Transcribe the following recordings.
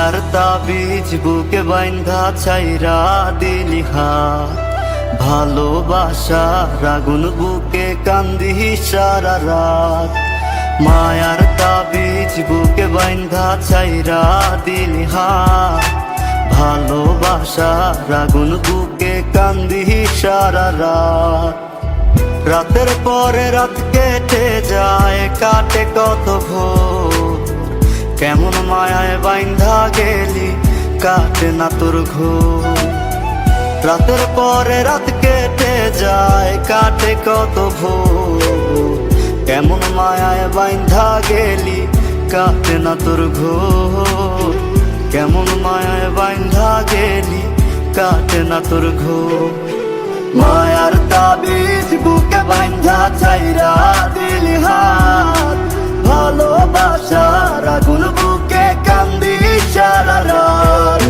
মায়ার তাবিজ বুকে বাইন্ধা ছাইরা দিলি হাত, ভালোবাসার আগুন বুকে কান্দি সারা রাত। মায়ার তাবিজ বুকে বাইন্ধা ছাইরা দিলি হাত, ভালোবাসার আগুন বুকে কান্দি সারা রাত। রাতের পরে রাত কেটে যায়, কাটে কত ভোর, কেমন মায়ায় বাইন্ধা গেলি কাটে না তোর ঘোর। রাতের পরে রাত কেটে যায়, কাটে কত ভোর, কেমন মায়ায় বাইন্ধা গেলি কাটে না তোর ঘোর। কেমন মায়ায় বাইন্ধা গেলি কাটে না তোর ঘোর। মায়ার তাবিজ বুকে বাইন্ধা ছাইরা দিলি হাত, ভালোবাসার আগুন বুকে কান্দি সারা রাত।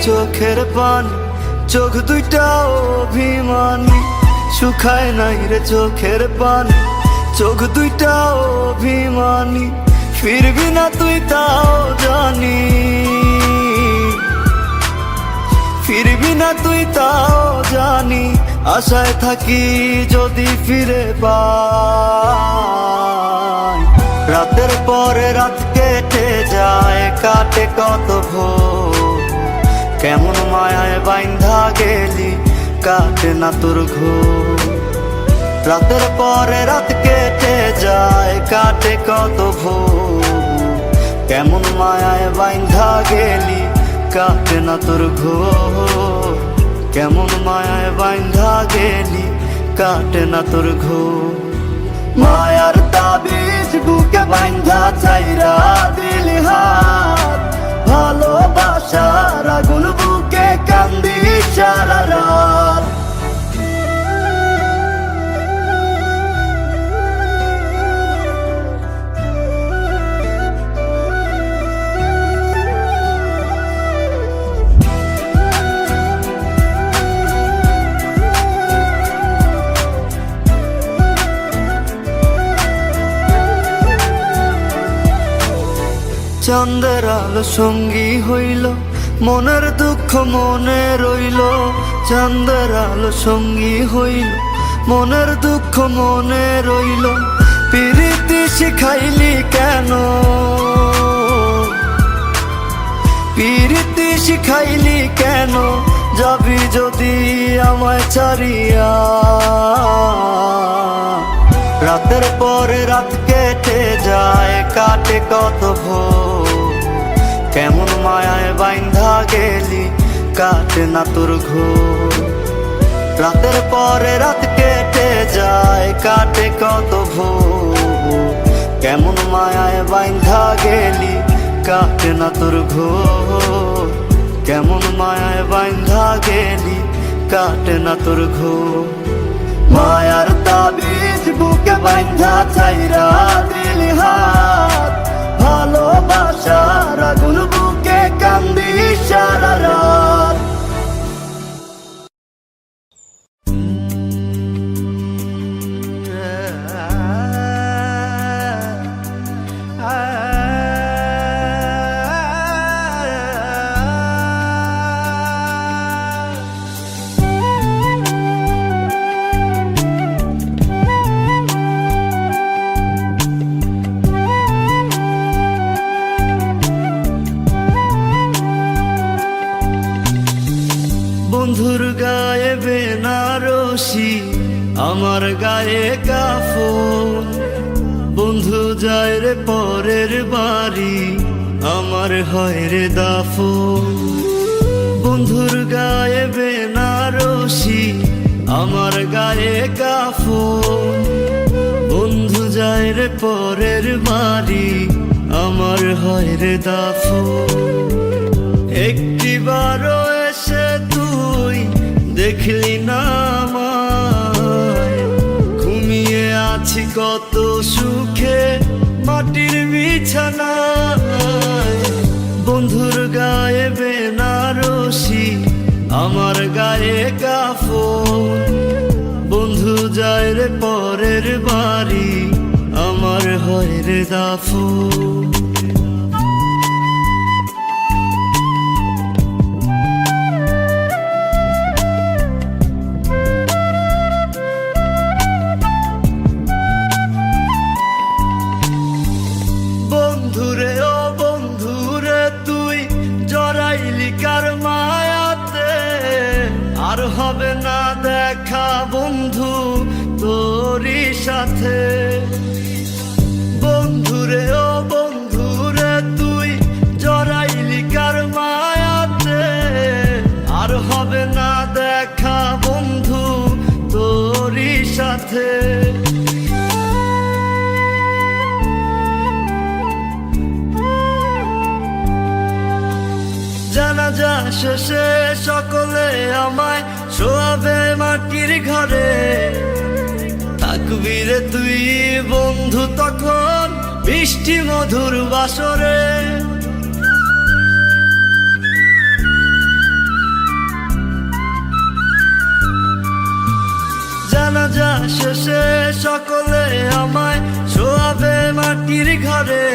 চোখের পানি, চোখ দুইটা অভিমানী, শুকায় নাই রে চোখের পানি, চোখ দুইটা অভিমানী। ফিরবি না তুই তাও জানি, ফিরবি না তুই তাও জানি। আশায় থাকি যদি ফিরে পাই। রাতের পরে রাত কেটে যায়, কাটে কত ভোর, কেমন মায়ায় বাইন্ধা গেলি কাটে না তোর ঘোর। রাতের পরে রাত কেটে যায়, কাটে কত ভোর, কেমন মায়ায় বাইন্ধা গেলি কাটে না তোর ঘোর। কেমন মায়ায় বাইন্ধা গেলি কাটে না তোর ঘোর। মায়ার তাবিজ বুকে বাইন্ধা ছাইরা দিলি হাত, ভালোবাসার আগুন বুকে কান্দি সারা রাত। চাঁদের আলো সঙ্গী হইল, মনের দুঃখ মনে রইল। চাঁদের আলো সঙ্গী হইল, মনের দুঃখ মনে রইল। প্রীতি শিখাইলি কেন, প্রীতি শিখাইলি কেন, যাবি যদি আমায় ছাড়িয়া। রাতের পরে রাত কেটে যায়, কাটে কত ভোর, কেমন মায়ায় বাইন্ধা গেলি কাটে না তোর ঘোর। রাতের পরে রাত কেটে যায়, কাটে কত ভোর, কেমন মায়ায় বাইন্ধা গেলি কাটে না তোর ঘোর। কেমন মায়ায় বাইন্ধা গেলি কাটে না তোর ঘোর। মায়ার তাবিজ বুকে বাইন্ধা ছাইরা দিলি হাত, ভালোবাসার আগুন বুকে কান্দি সারা রাত। বন্ধুর গায়ে বেনারসি, আমার গায়ে কাফন। বন্ধু যায় রে পরের বাড়ি, আমার হয় রে দাফন। বন্ধুর গায়ে বেনারসি, আমার গায়ে কাফন। বন্ধু যায় রে পরের বাড়ি, আমার হয় রে দাফন। একটিবারও এসে তুই দেখলি না আমার, আছি কত সুখে মাটির বিছানায়, বন্ধুর গায়ে বেনারসি আমার গায়ে কাফন। বন্ধু যায় রে পরের বাড়ি আমার হয় রে দাফন। বন্ধুরে ও বন্ধুরে তুই জড়াইলি কার মায়াতে, আর হবে না দেখা বন্ধু তোরই সাথে। বন্ধুরে ও বন্ধুরে তুই জড়াইলি কার মায়াতে, আর হবে না দেখা বন্ধু তোরই সাথে। জানাজা শেষে সকলে আমায় শোয়াবে মাটির ঘরে, থাকবি রে তুই বন্ধু তখন মিষ্টি মধুর বাসরে। জানাজা শেষে সকলে আমায় শোয়াবে মাটির ঘরে,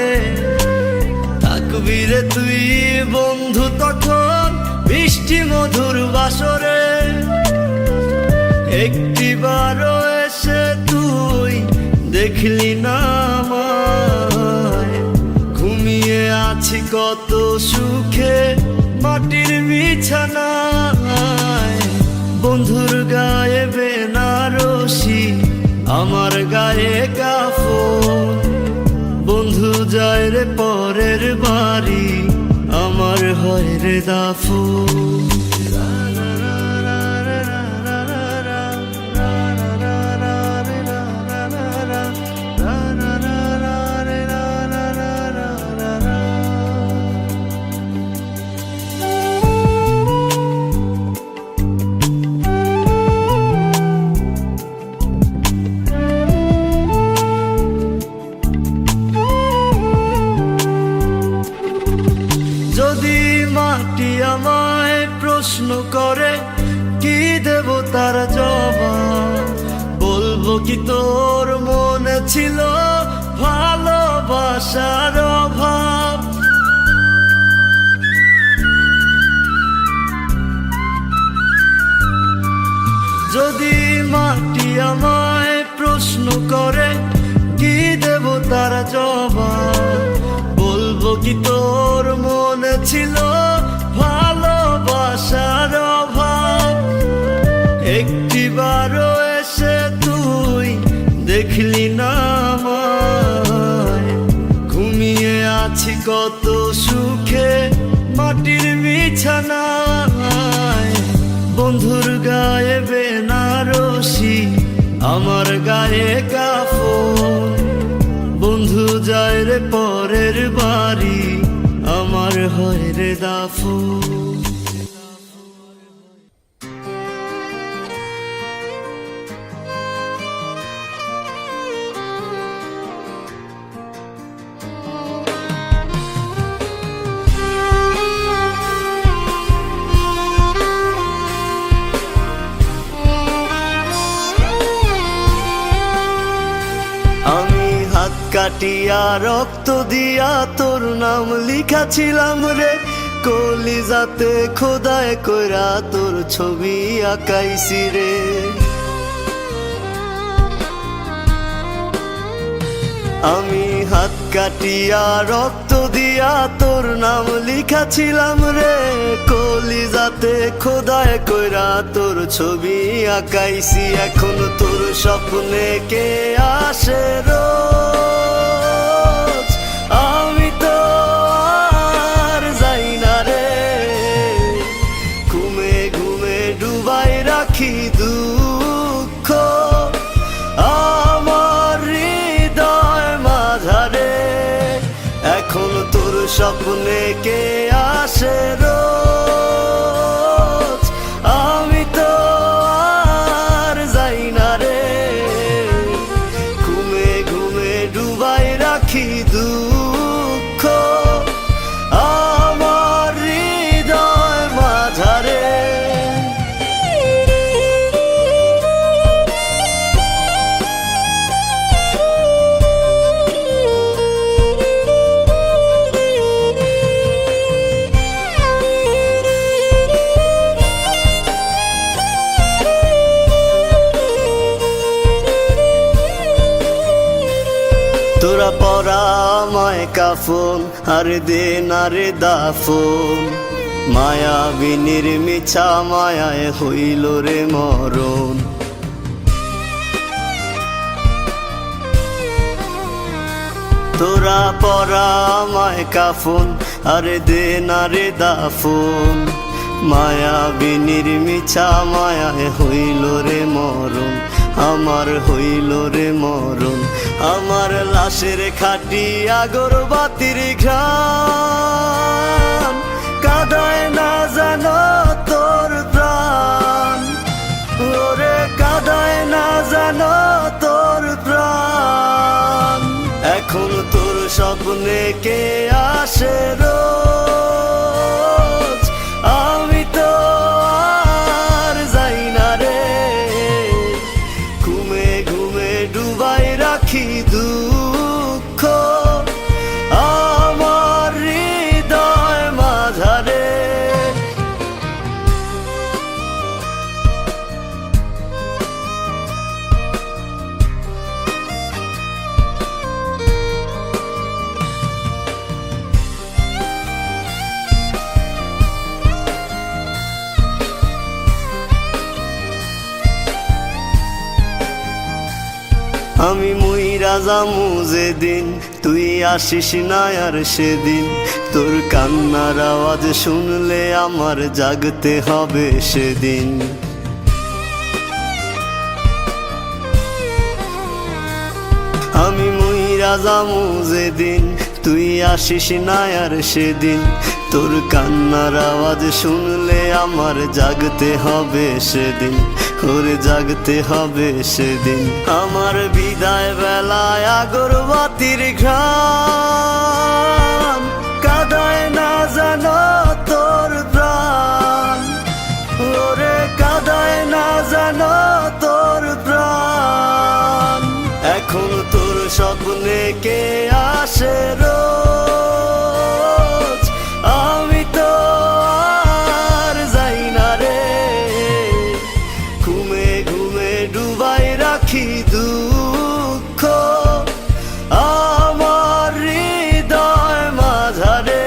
থাকবি রে তুই বন্ধু তখন মিষ্টি মধুর বাসরে। একটিবারও এসে তুই দেখলি না আমায়, ঘুমিয়ে আছি কত সুখে মাটির বিছানায়, বন্ধুর গায়ে বেনারসি আমার গায়ে কাফন। বন্ধু যায় রে পরের বাড়ি আমার হয় রে দাফন। যদি মাটি আমায় প্রশ্ন করে কি দেব তার জবাব, বলবো কি তোর মনে ছিল ভালোবাসার অভাব। যদি মাটি আমায় প্রশ্ন করে কি দেব তার জবাব, বলবো কি তোর মনে ছিল ভালোবাসার অভাব। একটিবারও এসে তুই দেখলি না আমায়, ঘুমিয়ে আছি কত সুখে মাটির বিছানায়, বন্ধুর গায়ে বেনারসি আমার গায়ে কাফন। বন্ধু যায় রে পরের বাড়ি আমার হয় রে দাফন। কাটিয়া রক্ত দিয়া তোর নাম লিখাছিলাম রে, কলিজাতে খোদায় কইরা তোর ছবি আঁকাইছি রে। আমি হাত কাটিয়া রক্ত দিয়া তোর নাম লিখাছিলাম রে, কলিজাতে খোদায় কইরা তোর ছবি আঁকাইছি। এখন তোর স্বপ্নে কে আসে রোজ, আমি তো আর যাই না রে। ঘুমে ঘুমে ডুবাই রাখি দুঃখ আমার হৃদয় মাঝারে। এখন তোর স্বপ্নে কে আসে রোজ, আমি তো আর যাই না রে। তোরা পরা আমায় কাফন আর দে না রে দাফন মায়াবিনীর মিছা মায়ায় হইল রে মরণ তোরা পরা আমায় কাফন আর দে না রে দাফন মায়াবিনীর মিছা মায়ায় হইল রে মরণ আমার হইল রে মরণ আমার লাশের খাটি আগরবাতির ঘ্রাণ কাঁদায় না জানো তোর প্রাণ ওরে কাঁদায় না জানো তোর প্রাণ এখন তোর স্বপ্নে কে আসে রোজ আমি তো আর যাই না রে ঘুমে ঘুমে ডুবাই রাখি দুঃখ আমার হৃদয় মাঝারে আমি মুইরা যামু যেদিন তুই আসিস না আর সেদিন তোর কান্নার আওয়াজ শুনলে আমার জাগতে হবে সেদিন আমি মুইরা যামু যেদিন তুই আসিস না আর সেদিন তোর কান্নার আওয়াজ শুনলে আমার জাগতে হবে সেদিন ওরে জাগতে হবে সেদিন আমার বিদায় বেলায় আগরবাতির ঘ্রাণ কাঁদায় না জানো তোর প্রাণ ওরে কাঁদায় না জানো তোর প্রাণ এখন তোর স্বপ্নে কে আসে রোজ আমি তো আর যাই না রে ঘুমে ঘুমে ডুবাই রাখি দুঃখ আমার হৃদয় মাঝারে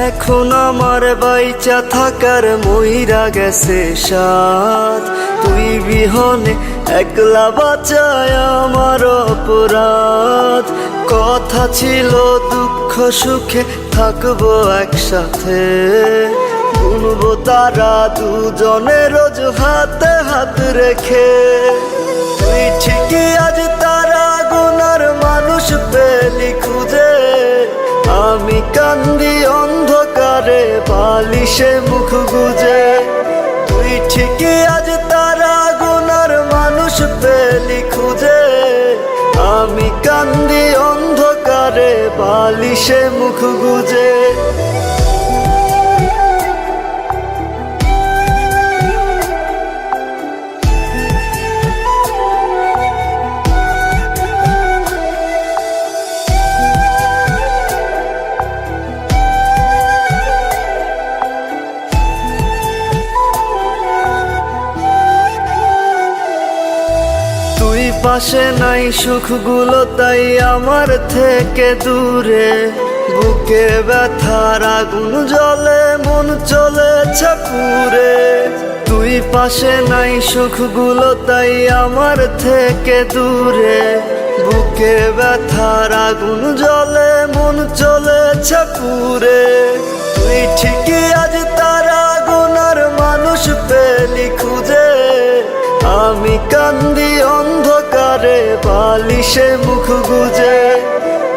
এখন আমার বাইচা থাকার মইরা গেছে সাথ তুই বিহনে একলা বাঁচায় আমার অপরাধ কথা ছিল দুঃখ সুখে থাকবো একসাথে গুনবো তারা দুজনে রোজ হাতে হাত রেখে তুই ঠিকই আজ তারা গুনার মানুষ পেলি খুঁজে আমি কান্দি অন্ধকারে বালিশে মুখ গুজে তুই ঠিকই আজ তারা গুনার মানুষ পেলি খুঁজে আমি কান্দি অন্ধকারে বালিশে মুখ গুজে পাশে নাই সুখগুলো তাই আমার থেকে দূরে বুকে ব্যথার আগুন জ্বলে মন চলেছে পুরে তুই পাশে নাই সুখগুলো তাই আমার থেকে দূরে বুকে ব্যথার আগুন জ্বলে মন চলেছে পুরে তুই ঠিকই আজ তারা গুনার মানুষ পেলি খুঁজে আমি কান্দি অন্ধকারে বালিশে মুখ গুজে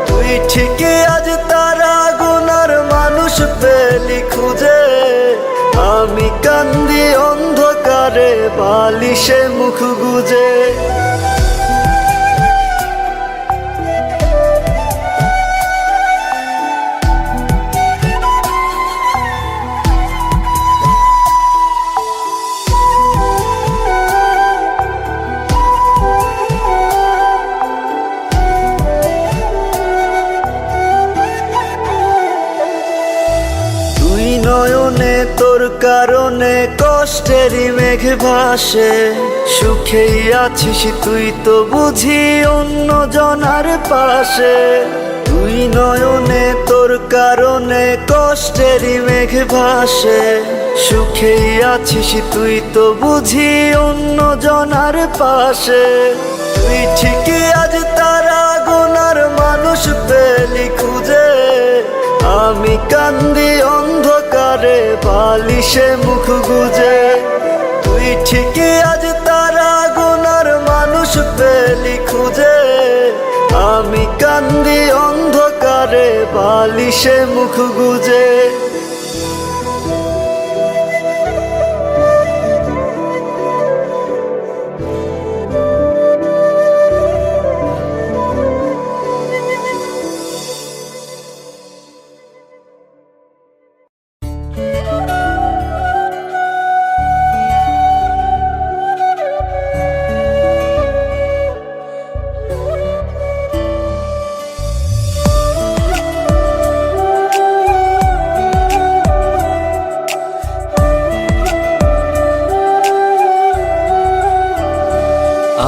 তুই ঠিকই আজ তারা গুনার মানুষ পেলি খুঁজে আমি কান্দি অন্ধকারে বালিশে মুখ গুজে তোর কারণে কষ্টেরই মেঘ ভাসে, সুখেই আছিস তুই তো বুঝি অন্য জনার পাশে। তুই নয়নে তোর কারণে কষ্টেরই মেঘ ভাসে, সুখেই আছিস তুই তো বুঝি অন্য জনার পাশে। তুই ঠিকই আজ তারা গোনার মানুষ পেলি খুঁজে, আমি কান্দি অন্ধকারে বালিশে মুখ গুজে। তুই ঠিকই আজ তারা গোনার মানুষ পেলি খুঁজে, আমি কান্দি অন্ধকারে বালিশে মুখ গুজে।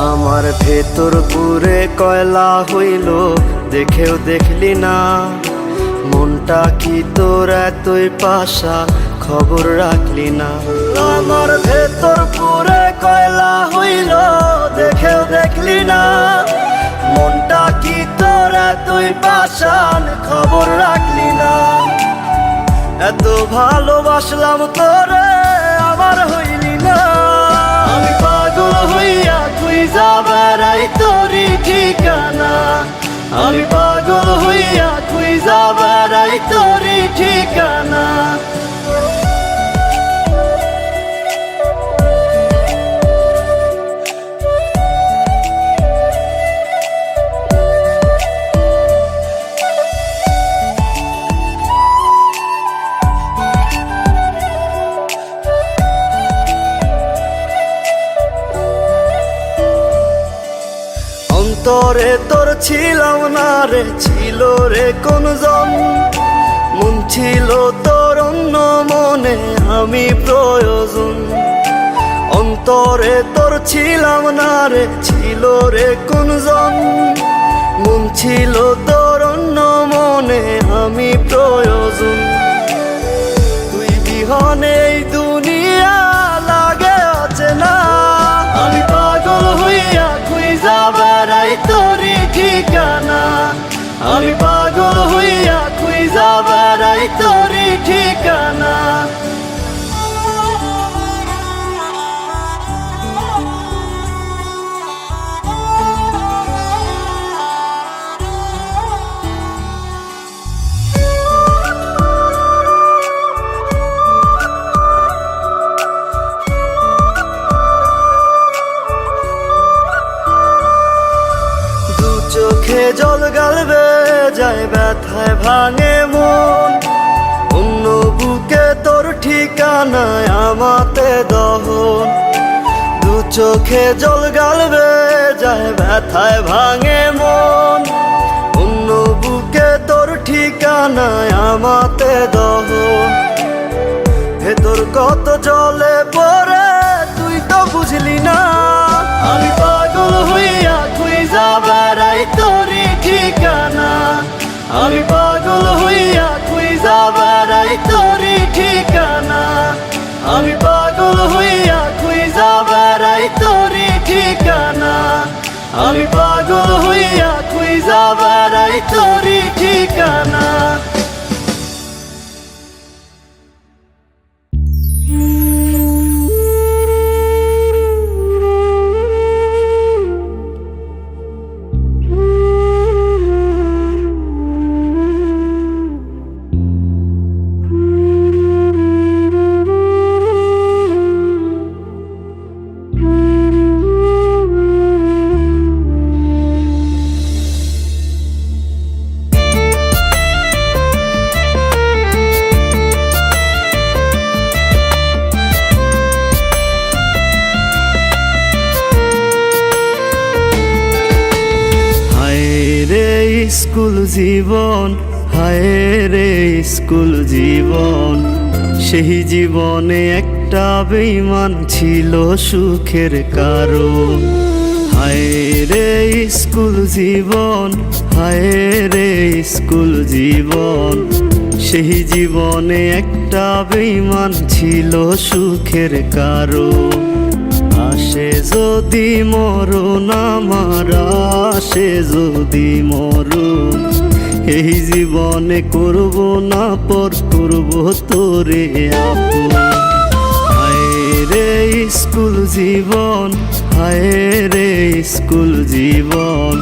আমার ভেতর পুরে কয়লা হইল, দেখেও দেখলি না। মনটা কি তোর এতই পাশা, খবর রাখলি না। আমার ভেতর পুরে কয়লা হইল, দেখেও দেখলি না। মনটা কি তোর এতই পাশান, খবর রাখলি না। এত ভালোবাসলাম তোরে, আমার হইলি না। আমি পাগল হইয়া খুঁজা বেড়াই তোরই ঠিকানা, আমি পাগল হইয়া খুঁজা বেড়াই তোরই ঠিকানা। অন্তরে তোর ছিলাম না রে, ছিল রে কোন জন। মন ছিল তোর অন্য মনে আমি প্রয়োজন। অন্তরে তোর ছিলাম না রে, ছিল রে কোন জন। মন ছিল তোর অন্য মনে আমি প্রয়োজন। তুই বিহনে এই দুনিয়া লাগে অচেনা, আমি পাগল হইয়া খুঁজা বেড়াই তোরই ঠিকানা, আমি পাগল হইয়া খুঁজা বেড়াই তোরই ঠিকানা। চোখে জল গালবে যায়, ব্যথায় ভাঙে মন। অন্য বুকে তোর ঠিকানায় আমাতে দহন। দু চোখে জল গালবে যায়, ব্যথায় ভাঙে মন। অন্য বুকে তোর ঠিকানায় আমাতে দহন। ভেতর কত জলে পড়ে তুই তো বুঝলি না। আমি পাগল হইয়া খুঁজা বেড়াই তোরই ঠিকানা, আমি পাগল হইয়া খুঁজা বেড়াই তোরই ঠিকানা, আমি পাগল হইয়া খুঁজা বেড়াই তোরই ঠিকানা, আমি পাগল হইয়া খুঁজা বেড়াই তোরই ঠিকানা। স্কুল জীবন, হায় রে স্কুল জীবন। সেই জীবনে একটা বেঈমান ছিল সুখের কারণ। হায় রে স্কুল জীবন, হায় রে স্কুল জীবন, সেই জীবনে একটা বেঈমান ছিল সুখের কারণ। আসে যদি মরণ আমার, আসে যদি মরণ, এই জীবনে করব না পর, করব তোরে আপন। হায় রে স্কুল জীবন, হায় রে স্কুল জীবন,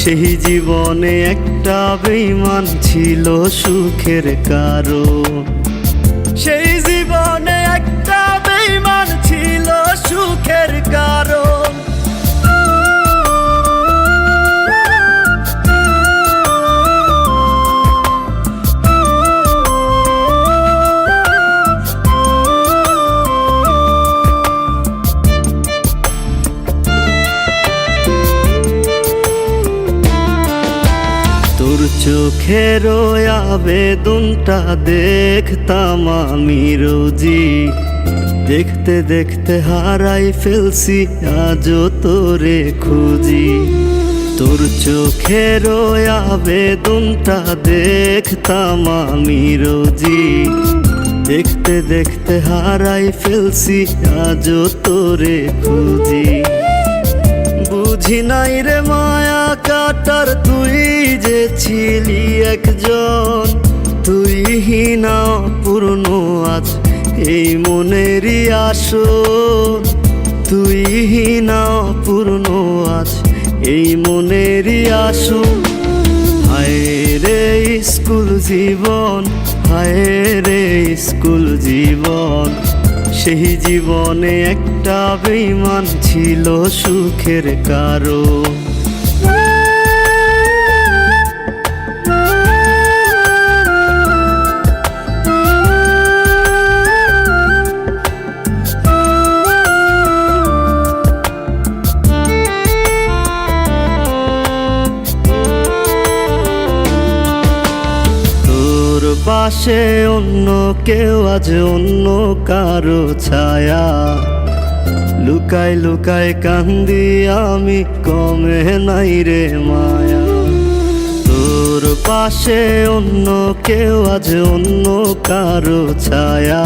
সেই জীবনে একটা বেঈমান ছিল সুখের কারণ। সেই জীবনে একটা বেঈমান ছিল সুখের কারণ। তোর চোখের আবেদনটা দেখতাম আমি রোজি, দেখতে দেখতে হারাই ফেলছি আজও তোরে খুঁজি। তোর চোখের আবেদনটা দেখতাম আমি রোজি, দেখতে দেখতে হারাই ফেলছি আজও তোরে খুঁজি। বুঝি নাই রে মায়া কাটার তুই যে ছিলি একজন, তুই হিনা পূর্ণ আজ এই মনেরই আসন, তুই হিনা পূর্ণ আজ এই মনেরই আসন। হায় রে স্কুল জীবন, হায় রে স্কুল জীবন, সেই জীবনে একটা বেঈমান ছিল সুখের কারণ। পাশে অন্য কেউ আজ অন্য কারো ছায়া, লুকাই লুকাই কান্দি আমি কমে নাই রে মায়া। তোর পাশে অন্য কেউ আজ অন্য কারো ছায়া,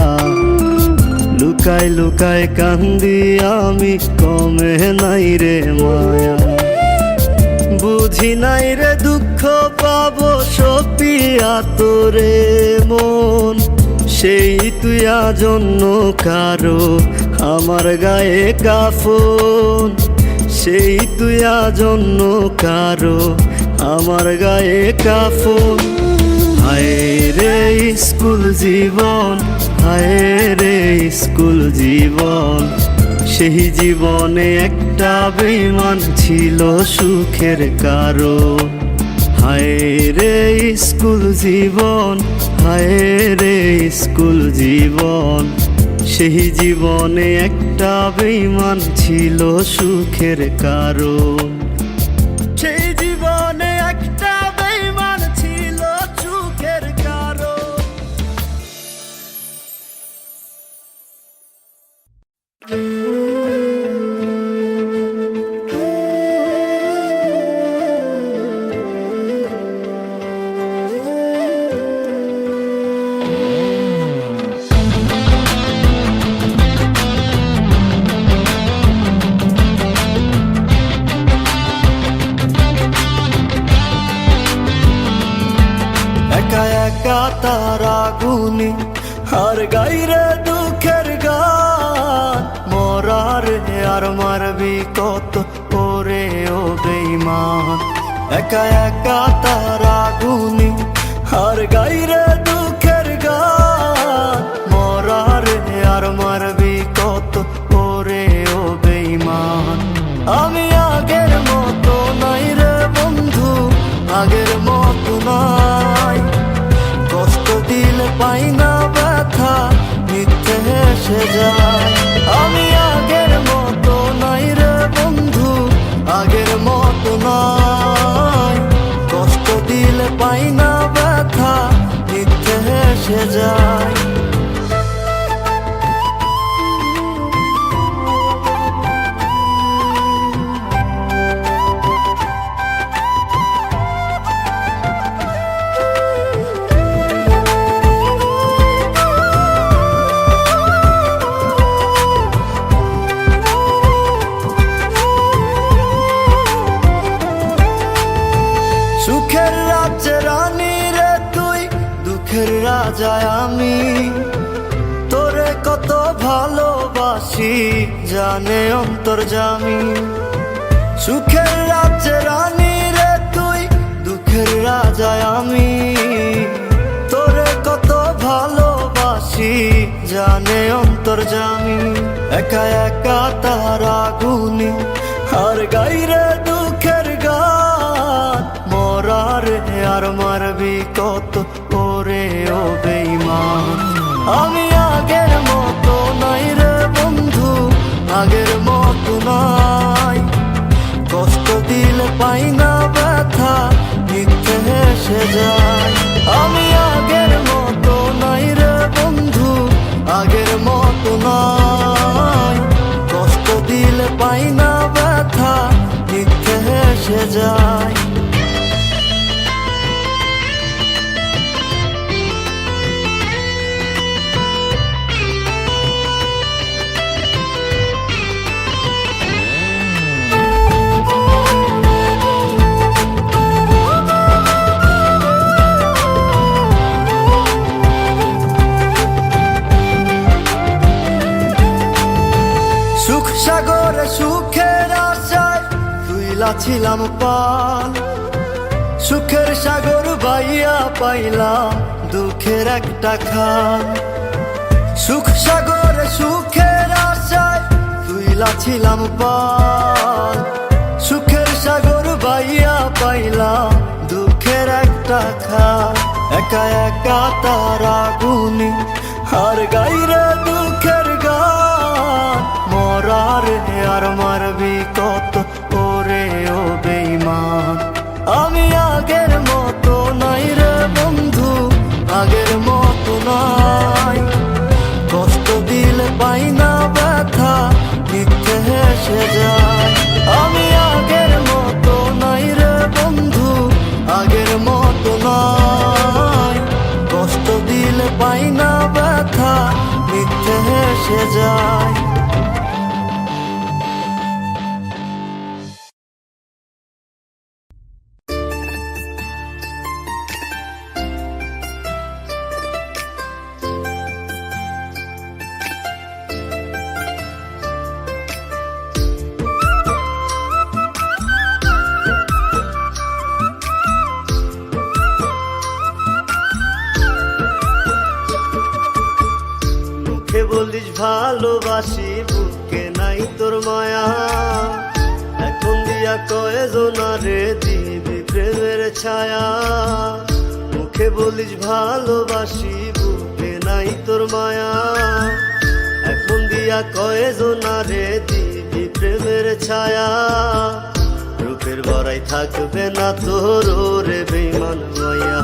লুকাই লুকাই কান্দি আমি কমে নাই রে মায়া। বুঝি নাই রে দুঃখ পাবো সপিয়া তোরে মন, সেই তুই আজ অন্য কারো আমার গায়ে কাফন, সেই তুই আজ অন্য কারো আমার গায়ে কাফন। হায় রে স্কুল জীবন, হায় রে স্কুল জীবন, সেই জীবনে একটা বেঈমান ছিল সুখের কারণ। হায় রে স্কুল জীবন, হায় রে স্কুল জীবন, সেই জীবনে একটা বেঈমান ছিল সুখের কারণ। সেই জীবনে একটা বেঈমান ছিল সুখের কারণ। একা একা তারা গুনি আর গাইরে দুঃখের গান, মরারে আর মারবি কত করে ও বেঈমান। একা একা তারা গুনি আর গাইরে দুঃখের গান, মরারে আর মারবি কত করে ও বেঈমান। আমি আগের মতো নাই রে বন্ধু, আগের মতো নাই, কষ্ট দিলে পাই না ব্যথা, মিথ্যে হেসে যায়। আমি আগের মতো নাই রে বন্ধু, আগের মতো নাই, কষ্ট দিলে পাই না ব্যথা, মিথ্যে হেসে যায়। সুখের রাজা আমি, তোরে কত ভালোবাসি জানে অন্তর্যামী। সুখের রাজ্যে রানী রে তুই, দুঃখের রাজা আমি, তোরে কত ভালোবাসি জানে অন্তর্যামী। একা একা তারা গুনি আর গাইরে দুঃখের গান, মরারে আর মারবি কত করে ও বেঈমান। আমি আগের মতো নাই রে বন্ধু, আগের মতো নাই, কষ্ট দিলে পাই না ব্যথা, মিথ্যে হেসে যায়। আমি আগের মতো নাই রে বন্ধু, আগের মতো নাই, কষ্ট দিলে পাই না ব্যথা, মিথ্যে হেসে যায়। সুখ সাগরে সুখের আশায় তুইলা ছিলাম পাল, সুখের সাগর বাইয়া পাইলাম দুঃখের একটা খাল। সুখ সাগরে সুখের আশায় তুইলা ছিলাম পাল, সুখের সাগর বাইয়া পাইলাম দুঃখের একটা খাল। একা একা তারা গুনি আর গাইরে দুঃখের গান, মরারে আর মারবি কত করে ও বেঈমান। আমি আগের মতো নাই রে বন্ধু, আগের মতো নাই, কষ্ট দিলে পাই না ব্যথা, মিথ্যে হেসে যায়। আমি আগের মতো নাই রে বন্ধু, আগের মতো নাই, কষ্ট দিলে পাই না ব্যথা, মিথ্যে হেসে যায়। মুখে বলিস ভালোবাসি, বুকে নাই তোর মায়া, এখন দিয়া কয়জনারে দিবি প্রেমের ছায়া। মুখে বলিস ভালোবাসি, বুকে নাই তোর মায়া, এখন দিয়া কয়জনারে দিবি প্রেমের ছায়া। রূপের বড়াই থাকবে না তোর রে বেঈমান মাইয়া।